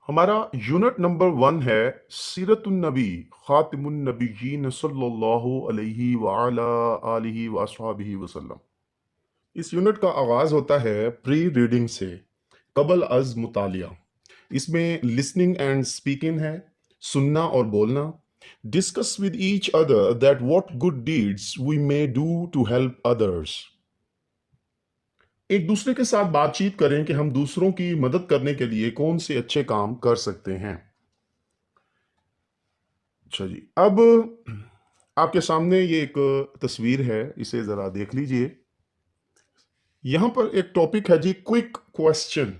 ہمارا unit number 1 ہے سیرت النبی خاتم النبیین صلی اللہ علیہ وعلا آلہ وصحبہ وسلم۔ اس یونٹ کا آغاز ہوتا ہے پری ریڈنگ سے، قبل از مطالعہ۔ اس میں لسننگ اینڈ اسپیکنگ ہے، سننا اور بولنا۔ Discuss with each other that what good deeds we may do to help others. ایک دوسرے کے ساتھ بات چیت کریں کہ ہم دوسروں کی مدد کرنے کے لیے کون سے اچھے کام کر سکتے ہیں۔ اچھا جی، اب آپ کے سامنے یہ ایک تصویر ہے، اسے ذرا دیکھ لیجئے۔ یہاں پر ایک ٹاپک ہے جی، کوئک کویسچن،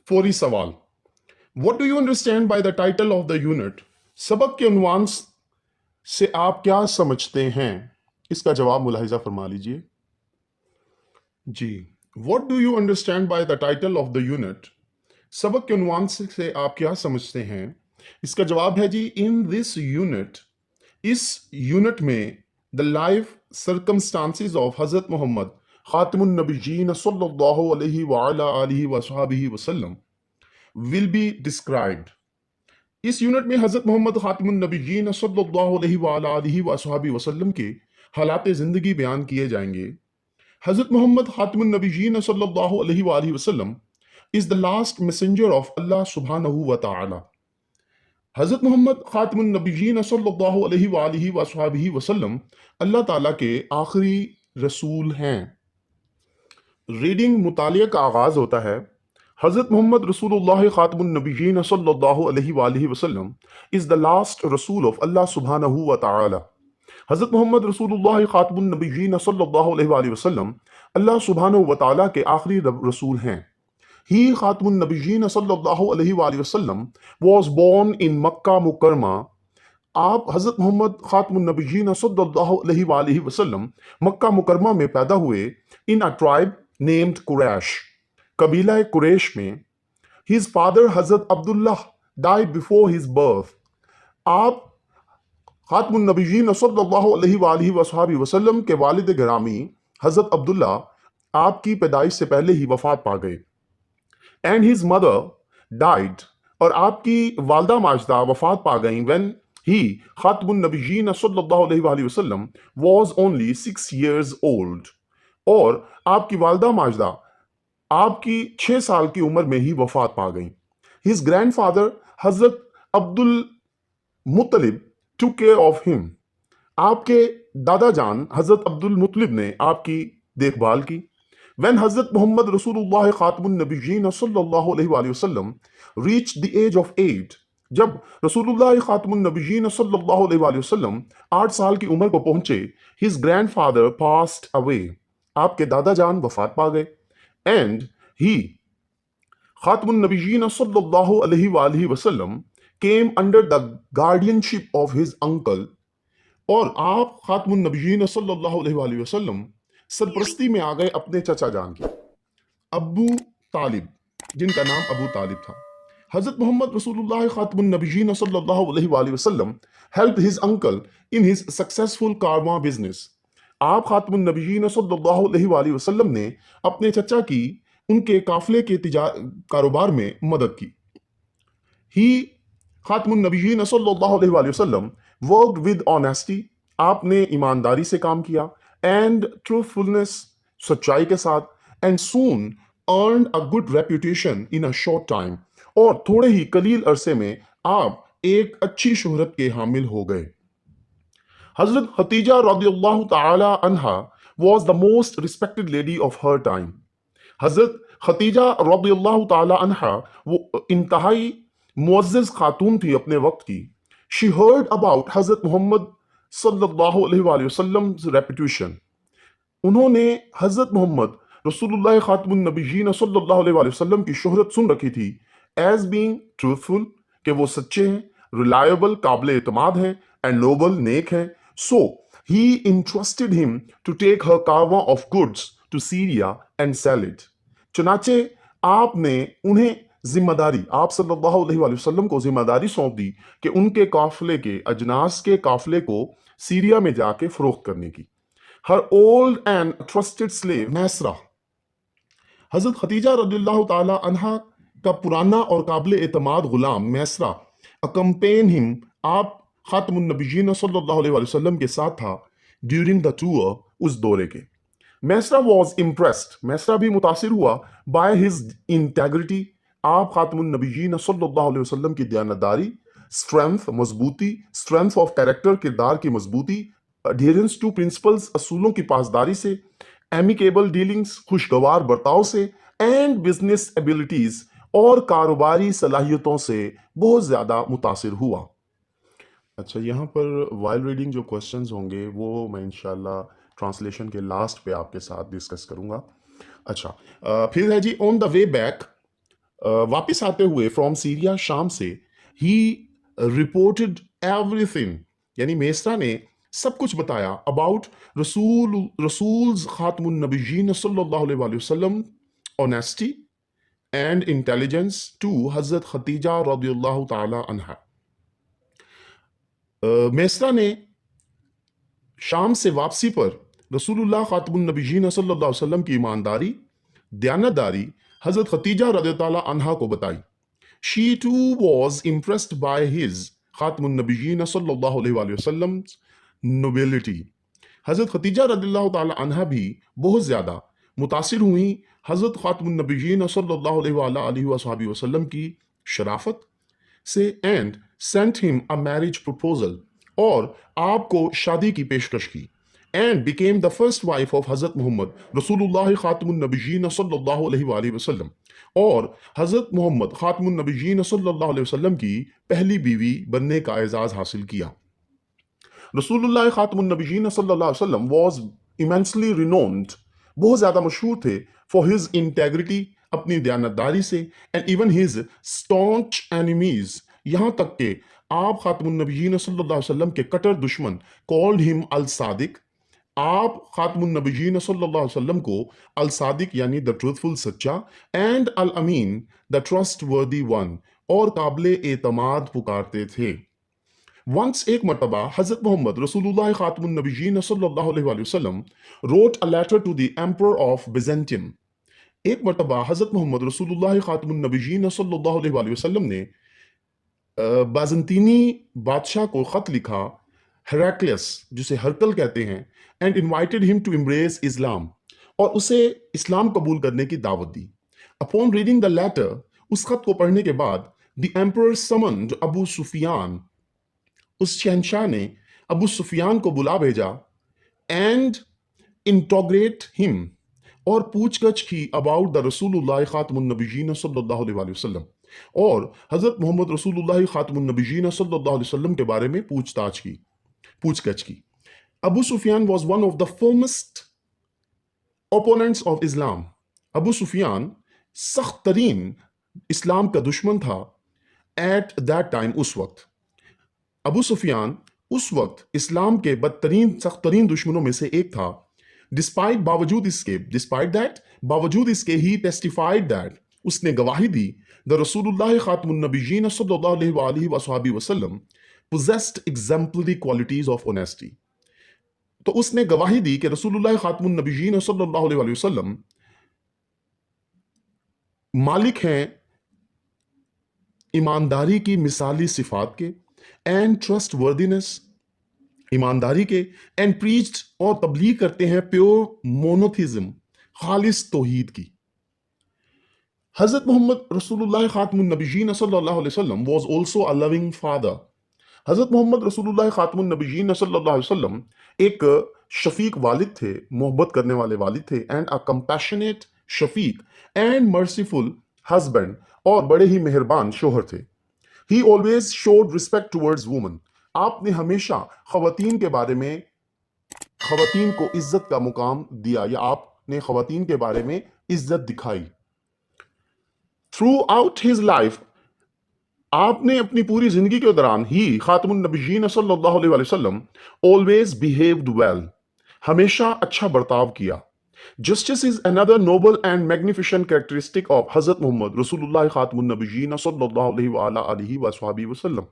فوری سوال۔ What do you understand by the title of the unit? سبق کے عنوان سے آپ کیا سمجھتے ہیں؟ اس کا جواب ملاحظہ فرما لیجئے۔ جی، what do you understand by the title of the unit? سبق کے عنوان سے آپ کیا سمجھتے ہیں؟ اس کا جواب ہے جی، ان دس یونٹ، اس یونٹ میں دا لائف سرکمسٹانسز آف حضرت محمد خاتم النبیین صلی اللہ علیہ وعلا آلہ وصحبہ وسلم will be described۔ اس یونٹ میں حضرت محمد خاتم النبیین صلی اللہ علیہ وعلا آلہ وصحبہ وسلم کے حالات زندگی بیان کیے جائیں گے۔ حضرت محمد خاتم النبیین صلی اللہ علیہ وآلہ وسلم is the last messenger of Allah subhanahu wa ta'ala۔ حضرت محمد خاتم النبیین صلی اللہ علیہ وآلہ وصحبہ وسلم اللہ تعالیٰ کے آخری رسول ہیں۔ ریڈنگ مطالعہ کا آغاز ہوتا ہے۔ حضرت محمد رسول اللہ خاتم النبیین صلی اللہ علیہ وآلہ وسلم is the last رسول of Allah subhanahu wa ta'ala۔ حضرت محمد رسول اللہ خاتم النبیین صلی اللہ علیہ وآلہ وسلم اللہ سبحانہ و تعالیٰ کے آخری رسول ہیں۔ He خاتم النبیین صلی اللہ علیہ وآلہ وسلم was born in مکہ مکرمہ۔ آپ حضرت محمد خاتم النبیین صلی اللہ علیہ وآلہ وسلم مکہ مکرمہ میں پیدا ہوئے in a tribe named قریش، قبیلہ قریش میں۔ His father حضرت عبداللہ died before his birth۔ آپ خاتم النبیین صلی اللہ علیہ وآلہ وصحبہ وسلم کے والد گرامی حضرت عبداللہ آپ کی پیدائش سے پہلے ہی وفات پا گئے۔ And his mother died، اور آپ کی والدہ ماجدہ وفات پا گئیں when he خاتم النبیین صلی اللہ علیہ وآلہ وسلم was only 6 years old، اور آپ کی والدہ ماجدہ آپ کی 6 سال کی عمر میں ہی وفات پا گئیں۔ His grandfather حضرت عبد المطلب took care of him، آپ کے دادا جان حضرت عبد المطلب نے آپ کی دیکھ بھال کی۔ When حضرت محمد رسول اللہ خاتم النبیین صلی اللہ علیہ وآلہ وسلم reached the age of 8، جب رسول اللہ خاتم النبیین صلی اللہ علیہ وآلہ وسلم 8 سال کی عمر کو پہنچے his grandfather passed away، آپ کے دادا جان وفات پا گئے۔ And he خاتم النبیین صلی اللہ علیہ وآلہ وسلم came under the guardianship of his uncle، اور آپ خاتم النبیین صلی اللہ علیہ وآلہ وسلم سرپرستی میں آ گئے اپنے چچا جان کی، ابو طالب، جن کا نام ابو طالب تھا۔ حضرت محمد رسول اللہ خاتم النبیین صلی اللہ علیہ وآلہ وسلم helped his uncle in his successful car business۔ آپ خاتم النبیین صلی اللہ علیہ وآلہ وسلم نے اپنے چچا کی ان کے قافلے کے کاروبار میں مدد کی۔ He خاتم النبیین صلی اللہ علیہ وآلہ وسلم worked with honesty، آپ نے ایمانداری سے کام کیا، and truthfulness، سچائی کے ساتھ، and soon earned a good reputation in a short time، اور تھوڑے ہی قلیل عرصے میں آپ ایک اچھی شہرت کے حامل ہو گئے۔ حضرت خدیجہ رضی اللہ تعالی عنہا was the most respected lady of her time۔ حضرت خدیجہ رضی اللہ تعالی عنہا وہ انتہائی معزز خاتون تھی اپنے وقت کی۔ She heard about حضرت محمد صلی اللہ علیہ وآلہ وسلم reputation، انہوں نے حضرت محمد رسول اللہ خاتم النبیین صلی اللہ علیہ وآلہ وسلم کی شہرت سن رکھی تھی as being truthful، کہ وہ سچے ہیں، reliable، قابل اعتماد ہیں، and noble، نیک ہیں۔ So he entrusted him to take her caravan of goods to Syria and sell it۔ چنانچہ آپ نے انہیں ذمہ داری، آپ صلی اللہ علیہ وآلہ وسلم کو ذمہ داری سونپ دی کہ ان کے قافلے کے اجناس کے قافلے کو سیریا میں جا کے فروخت کرنے کی۔ Her old and trusted slave نیسرا، حضرت خدیجہ رضی اللہ تعالی عنہا کا پرانا اور قابل اعتماد غلام میسرا اکمپین ہم، آپ خاتم النبیین صلی اللہ علیہ وآلہ وسلم کے ساتھ تھا ڈیورنگ دا ٹور، اس دورے کے. میسرا واز امپریسڈ، میسرا بھی متاثر ہوا بائی ہز انٹیگریٹی، آپ خاتم النبیین صلی اللہ علیہ وسلم کی دیانتداری، اسٹرینتھ مضبوطی، اسٹرینتھ آف کیریکٹر کردار کی مضبوطی، adherence ٹو پرنسپلز اصولوں کی پاسداری سے، ایمیکیبل ڈیلنگز خوشگوار برتاؤ سے، اینڈ بزنس ایبلٹیز اور کاروباری صلاحیتوں سے بہت زیادہ متاثر ہوا. اچھا، یہاں پر وائل ریڈنگ جو کوشچنز ہوں گے وہ میں انشاءاللہ ٹرانسلیشن کے لاسٹ پہ آپ کے ساتھ ڈسکس کروں گا. اچھا، پھر ہے جی آن دا وے بیک، واپس آتے ہوئے فرام سیریا، شام سے، ہی رپورٹڈ ایوری تھنگ، یعنی میسرا نے سب کچھ بتایا اباؤٹ رسولز خاتم النبیین صلی اللہ علیہ وآلہ وسلم، آنیسٹی اینڈ انٹیلیجنس ٹو حضرت خدیجہ رضی اللہ تعالی عنہا. میسرا نے شام سے واپسی پر رسول اللہ خاتم النبیین صلی اللہ علیہ وسلم کی ایمانداری، دیانتداری حضرت خدیجہ رضی اللہ عنہا کو بتائی. She too was impressed by his خاتم النبیین صلی اللہ علیہ وآلہ وسلم nobility. حضرت خدیجہ رضی اللہ تعالی عنہا بھی بہت زیادہ متاثر ہوئیں حضرت خاتم النبیین صلی اللہ علیہ وآلہ وصحبہ وسلم کی شرافت سے، and sent him a marriage proposal، اور آپ کو شادی کی پیشکش کی، and became the first wife of حضرت محمد رسول اللہ خاتم النبیین صلی اللہ علیہ وآلہ وسلم، اور حضرت محمد خاتم النبیین صلی اللہ علیہ وسلم کی پہلی بیوی بننے کا اعزاز حاصل کیا. رسول اللہ خاتم النبیین صلی اللہ علیہ وسلم was immensely renowned، بہت زیادہ مشہور تھے for his integrity، اپنی دیانتداری سے، and even his staunch enemies، یہاں تک کہ آپ خاتم النبیین صلی اللہ علیہ وسلم کے کٹر دشمن called him الصادق، آپ خاتم النبیین صلی اللہ علیہ وسلم کو الصادق یعنی the truthful سچا، and Amin the trustworthy one، اور قابل اعتماد پکارتے تھے. ونس، ایک مرتبہ، حضرت محمد رسول اللہ خاتم النبیین صلی اللہ علیہ وآلہ وسلم wrote a letter to the emperor of Byzantium، ایک مرتبہ حضرت محمد رسول اللہ خاتم النبیین صلی اللہ علیہ وآلہ وسلم نے بازنطینی بادشاہ کو خط لکھا، ہیراکلیس جسے ہرکل کہتے ہیں، اینڈ انوائٹڈ ہم ٹو امبریس اسلام، اور اسے اسلام قبول کرنے کی دعوت دی. اپون ریڈنگ دا لیٹر، اس خط کو پڑھنے کے بعد، دی ایمپرر سمنڈ ابو سفیان، اس شہنشاہ نے ابو سفیان کو بلا بھیجا، اینڈ انٹروگیٹ ہم، اور پوچھ گچھ کی اباؤٹ دا رسول اللہ خاتم النبیین صلی اللہ علیہ وآلہ وسلم، اور حضرت محمد رسول اللہ خاتم النبیین صلی اللہ علیہ وسلم کے بارے میں پوچھ گچھ کی. ابو سفیان was one of the foremost opponents of Islam، ابو سفیان سخت ترین اسلام کا دشمن تھا at that time، اس وقت. ابو سفیان اس وقت اسلام کے بدترین سخت ترین دشمنوں میں سے ایک تھا. باوجود اس کے ہی testified that، اس نے گواہی دی، the رسول اللہ خاتم النبیین صلی اللہ علیہ وآلہ وصحبہ وسلم possessed exemplary qualities of honesty، تو اس نے گواہی دی کہ رسول اللہ خاتم النبیین صلی اللہ علیہ وآلہ وسلم مالک ہیں ایمانداری کی مثالی صفات کے، اینڈ ٹرسٹ وردینس، ایمانداری کے، اینڈ پریچڈ، اور تبلیغ کرتے ہیں پیور مونوتھیزم، خالص توحید کی. حضرت محمد رسول اللہ خاتم النبیین صلی اللہ علیہ وسلم was also a loving father، حضرت محمد رسول اللہ خاتم النبیین صلی اللہ علیہ وسلم ایک شفیق والد تھے، محبت کرنے والے والد تھے، and a compassionate Shafiq and merciful husband، اور بڑے ہی مہربان شوہر تھے. He always showed respect towards women، آپ نے ہمیشہ خواتین کے بارے میں، خواتین کو عزت کا مقام دیا، یا آپ نے خواتین کے بارے میں عزت دکھائی. Throughout his life، آپ نے اپنی پوری زندگی کے دوران ہی خاتم النبیین صلی اللہ علیہ وآلہ وسلم always behaved well، ہمیشہ اچھا برتاؤ کیا. Justice is another noble and magnificent characteristic of حضرت محمد رسول اللہ خاتم النبیین صلی اللہ علیہ وآلہ وصحبہ وسلم.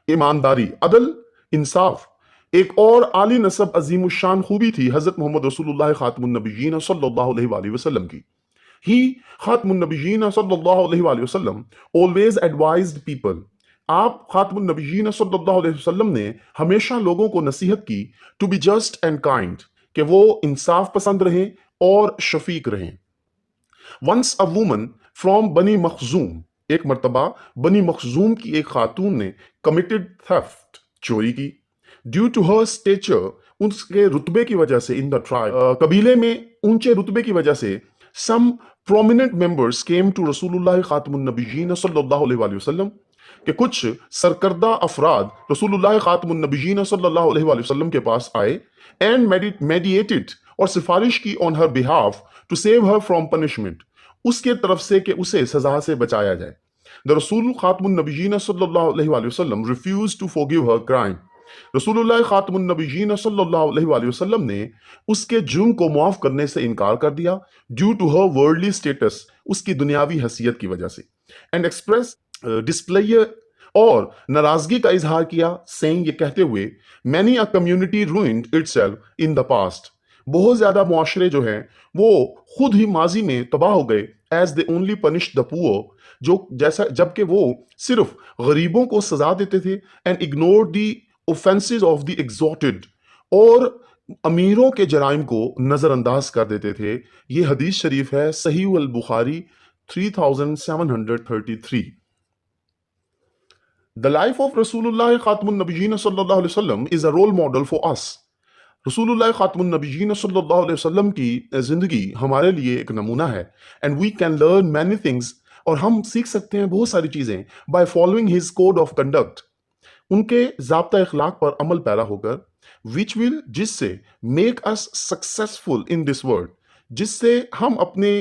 ایمانداری، عدل، انصاف ایک اور عالی نسب عظیم الشان خوبی تھی حضرت محمد رسول اللہ خاتم النبیین صلی اللہ علیہ وآلہ وسلم کی. He, Khatmun Nabiyyin sallallahu alaihi wa sallam, always advised people. آپ خاتم النبیین صلی اللہ علیہ وسلم نے ہمیشہ لوگوں کو نصیحت کی to be just and kind, کہ وہ انصاف پسند رہیں اور شفیق رہیں. ونس اے وومن فرام بنی مخزوم، ایک مرتبہ بنی مخزوم کی ایک خاتون نے کمیٹڈ تھیفٹ، چوری کی، ڈیو ٹو ہر اسٹیچر، اس کے رتبے کی وجہ سے، ان دا ٹرائب، قبیلے میں اونچے رتبے کی وجہ سے. سم prominent members came to رسول اللہ خاتم النبیین صلی اللہ علیہ وآلہ وسلم، کہ کچھ سرکردہ افراد رسول اللہ خاتم النبیین صلی اللہ علیہ وآلہ وسلم کے پاس آئے، اینڈ mediated، اور سفارش کی on her behalf to save her from punishment، اس کے طرف سے کہ اسے سزا سے بچایا جائے. The رسول خاتم النبیین صلی اللہ علیہ وآلہ وسلم refused to forgive her crime. رسول اللہ خاتم النبیین صلی اللہ علیہ وآلہ وسلم نے اس کے جرم کو معاف کرنے سے انکار کر دیا، due to her worldly status, اس کی دنیاوی حیثیت کی وجہ سے. اینڈ ایکسپریس ڈسپلے، اور ناراضگی کا اظہار کیا، سینگ، یہ کہتے ہوئے، many a community ruined itself in the past، بہت زیادہ معاشرے جو ہیں وہ خود ہی ماضی میں تباہ ہو گئے، as they only punished the poor، جبکہ وہ صرف غریبوں کو سزا دیتے تھے، and ignored the offenses of the exalted، اور امیروں کے جرائم کو نظر انداز کر دیتے تھے. یہ حدیث شریف ہے صحیح البخاری 3733. The life of رسول اللہ خاتم النبیین صلی اللہ علیہ وسلم is a role model for us. رسول اللہ خاتم النبیین صلی اللہ علیہ وسلم کی زندگی ہمارے لیے ایک نمونہ ہے، and we can learn many things، اور ہم سیکھ سکتے ہیں بہت ساری چیزیں by following his code of conduct، ان کے ضابطہ اخلاق پر عمل پیرا ہو کر، which will، جس سے make us successful in this world، جس سے ہم اپنے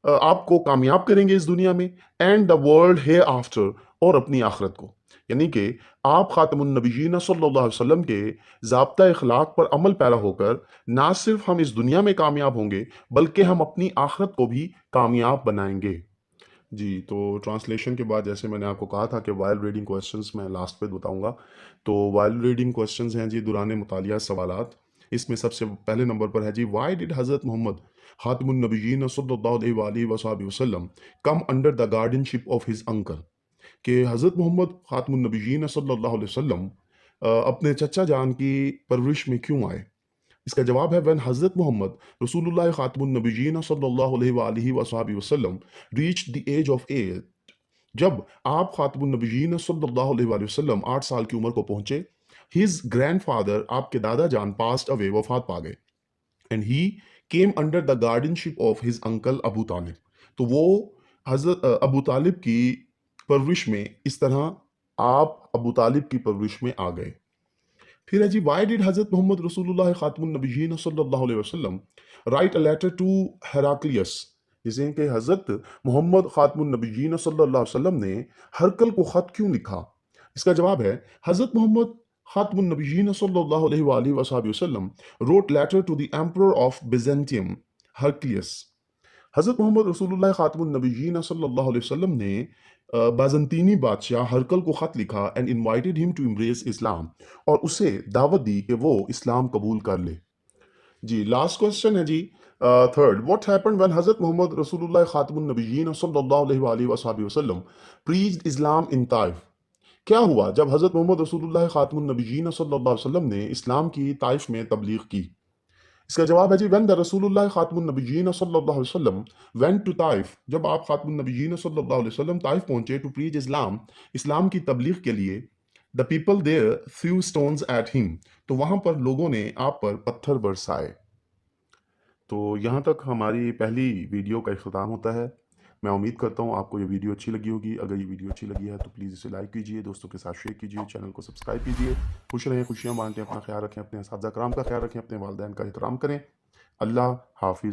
آپ کو کامیاب کریں گے اس دنیا میں، and the world hereafter، اور اپنی آخرت کو. یعنی کہ آپ خاتم النبیین صلی اللہ علیہ وسلم کے ضابطہ اخلاق پر عمل پیرا ہو کر نہ صرف ہم اس دنیا میں کامیاب ہوں گے بلکہ ہم اپنی آخرت کو بھی کامیاب بنائیں گے. جی، تو ٹرانسلیشن کے بعد جیسے میں نے آپ کو کہا تھا کہ وائل ریڈنگ کویسچنز میں لاسٹ پہ بتاؤں گا. تو وائل ریڈنگ کویسچنز ہیں جی دوران مطالعہ سوالات. اس میں سب سے پہلے نمبر پر ہے جی، وائی ڈڈ حضرت محمد خاتم النبیین صلی اللہ علیہ وآلہ وصحبہ وسلم come under the guardianship of his uncle, کہ حضرت محمد خاتم النبیین صلی اللہ علیہ وسلم اپنے چچا جان کی پرورش میں کیوں آئے. اس کا جواب ہے when حضرت محمد رسول اللہ خاتم النبیین صلی اللہ علیہ وآلہ وصحبہ وسلم reached the age of 8، جب آپ خاتم النبیین صلی اللہ علیہ وآلہ وسلم 8 سال کی عمر کو پہنچے، his grandfather، آپ کے دادا جان passed away، وفات پا گئے، and he came under the guardianship of his uncle ابو طالب، تو وہ حضرت ابو طالب کی پرورش میں اس طرح آپ ابو طالب کی پرورش میں آ گئے. پھر ہے جی، وائی ڈڈ حضرت محمد رسول اللہ خاتم النبیین صلی اللہ علیہ وسلم رائٹ اے لیٹر ٹو ہیراکلیس، جسے کہ حضرت محمد خاتم النبیین صلی اللہ علیہ وسلم نے ہرکل کو خط کیوں لکھا. اس کا جواب ہے حضرت محمد خاتم النبیین صلی اللہ علیہ وآلہ وصحبہ وسلم wrote letter to the emperor of Byzantium، ہرکلیس. حضرت محمد رسول اللہ خاتم النبیین صلی اللہ علیہ وسلم نے بازنطینی بادشاہ ہرکل کو خط لکھا and invited him to embrace اسلام، اور اسے دعوت دی کہ وہ اسلام قبول کر لے. جی، لاسٹ کوسچن ہے جی تھرڈ، what happened when حضرت محمد رسول اللہ خاتم النبیین صلی اللہ علیہ وآلہ وصحبہ وسلم preached اسلام in طائف، کیا ہوا جب حضرت محمد رسول اللہ خاتم النبیین صلی اللہ علیہ وسلم نے اسلام کی طائف میں تبلیغ کی. اس کا جواب ہے جی when the رسول اللہ خاتم النبیین صلی اللہ علیہ وسلم went to طائف، جب آپ خاتم النبیین صلی اللہ علیہ وسلم طائف پہنچے to preach اسلام، اسلام کی تبلیغ کے لیے، the people there threw stones at him، تو وہاں پر لوگوں نے آپ پر پتھر برسائے. تو یہاں تک ہماری پہلی ویڈیو کا اختتام ہوتا ہے. میں امید کرتا ہوں آپ کو یہ ویڈیو اچھی لگی ہوگی. اگر یہ ویڈیو اچھی لگی ہے تو پلیز اسے لائک کیجیے، دوستوں کے ساتھ شیئر کیجیے، چینل کو سبسکرائب کیجیے. خوش رہیں، خوشیاں بانٹیں، اپنا خیال رکھیں، اپنے اساتذہ کرام کا خیال رکھیں، اپنے والدین کا احترام کریں. اللہ حافظ.